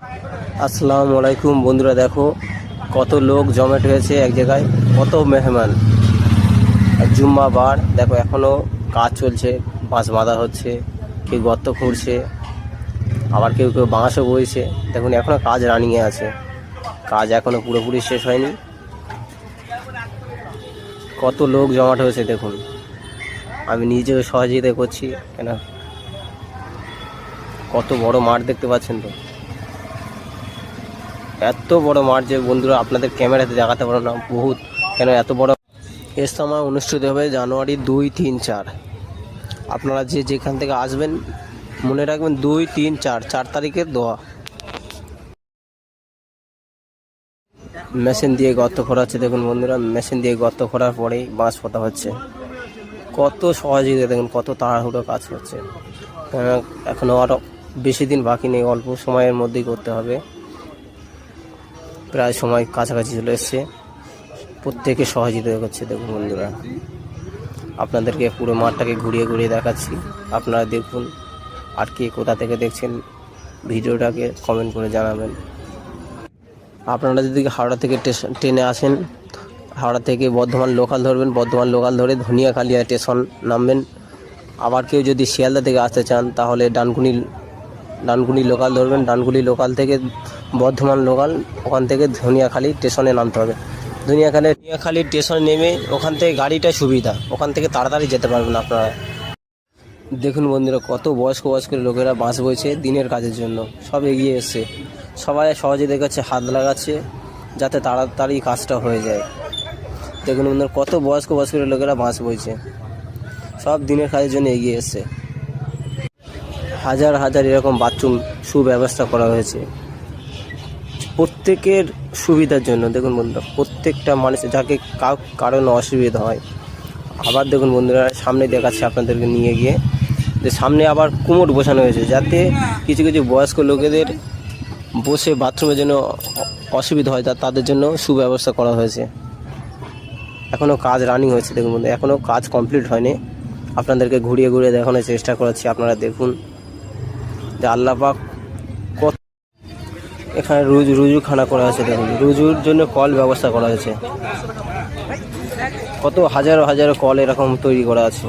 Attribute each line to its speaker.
Speaker 1: আসসালামু আলাইকুম বন্ধুরা, দেখো কত লোক জমায়েত হয়েছে এক জায়গায়, কত মেহমান। জুম্মা বার, দেখো এখনও কাজ চলছে, বাঁশ বাঁধা হচ্ছে, কেউ গর্ত খুঁড়ছে, আবার কেউ কেউ বাঁশও বইছে। দেখুন এখনও কাজ রানিংয়ে আছে, কাজ এখনও পুরোপুরি শেষ হয়নি। কত লোক জমায়েত হয়েছে দেখুন, আমি নিজেও সহযোগিতা করছি। কেন, কত বড় মাঠ দেখতে পাচ্ছেন তো, এত বড় মাঠ যে বন্ধুরা আপনাদের ক্যামেরাতে দেখাতে পারো না বহুত। কেন এত বড় ইজতেমা অনুষ্ঠিত হবে জানুয়ারি 2, 3, 4। আপনারা যে যেখান থেকে আসবেন মনে রাখবেন 2, 3, 4 তারিখের দোয়া। মেশিন দিয়ে গর্ত খোঁড়া হচ্ছে দেখুন বন্ধুরা, মেশিন দিয়ে গর্ত খোঁড়ার পরেই বাঁশ পোতা হচ্ছে। কত সহজে দেখুন, কত তাড়াহুড়ো কাজ হচ্ছে। এখনও আরও বেশি দিন বাকি নেই, অল্প সময়ের মধ্যেই করতে হবে। প্রায় সময় কাছাকাছি চলে এসছে, প্রত্যেকে সহযোগিতা করছে দেখুন বন্ধুরা। আপনাদেরকে পুরো মাঠটাকে ঘুরিয়ে ঘুরিয়ে দেখাচ্ছি, আপনারা দেখুন। আর কে কোথা থেকে দেখছেন ভিডিওটাকে কমেন্ট করে জানাবেন। আপনারা যদি হাওড়া থেকে ট্রেনে আসেন, হাওড়া থেকে বর্ধমান লোকাল ধরবেন, বর্ধমান লোকাল ধরে ধনিয়াখালিয়া স্টেশন নামবেন। আবার কেউ যদি শিয়ালদা থেকে আসতে চান তাহলে ডানকুনি লোকাল ধরবেন, ডানকুনি লোকাল থেকে বর্ধমান লোকাল, ওখান থেকে ধনিয়াখালি স্টেশনে নামতে হবে। ধনিয়াখালি স্টেশনে নেমে ওখান থেকে গাড়িটা সুবিধা, ওখান থেকে তাড়াতাড়ি যেতে পারবেন আপনারা। দেখুন বন্ধুরা, কত বয়স্ক লোকেরা বাঁশ বইছে দিনের কাজের জন্য, সব এগিয়ে এসছে, সবাই সহজে দেখাচ্ছে, হাত লাগাচ্ছে যাতে তাড়াতাড়ি কাজটা হয়ে যায়। দেখুন বন্ধুরা, কত বয়স্ক লোকেরা বাঁশ বইছে, সব দিনের কাজের জন্য এগিয়ে এসছে। হাজার হাজার এরকম বাথরুম সুব্যবস্থা করা হয়েছে প্রত্যেকের সুবিধার জন্য। দেখুন বন্ধুরা, প্রত্যেকটা মানুষ যাকে কারণ অসুবিধা হয়। আবার দেখুন বন্ধুরা, সামনে দেখাচ্ছে আপনাদেরকে নিয়ে গিয়ে, যে সামনে আবার কুমোর বসানো হয়েছে, যাতে কিছু কিছু বয়স্ক লোকেদের বসে বাথরুমের জন্য অসুবিধা হয়, তাদের জন্য সুব্যবস্থা করা হয়েছে। এখনও কাজ রানিং হয়েছে দেখুন বন্ধুরা, এখনও কাজ কমপ্লিট হয়নি। আপনাদেরকে ঘুরিয়ে ঘুরিয়ে দেখানোর চেষ্টা করেছি, আপনারা দেখুন যে আল্লাহ পাক কত। এখানে রুজুখানা করা হয়েছে দেখুন, রুজুর জন্য কল ব্যবস্থা করা হয়েছে, কত হাজারো হাজারো কল এরকম তৈরি করা আছে।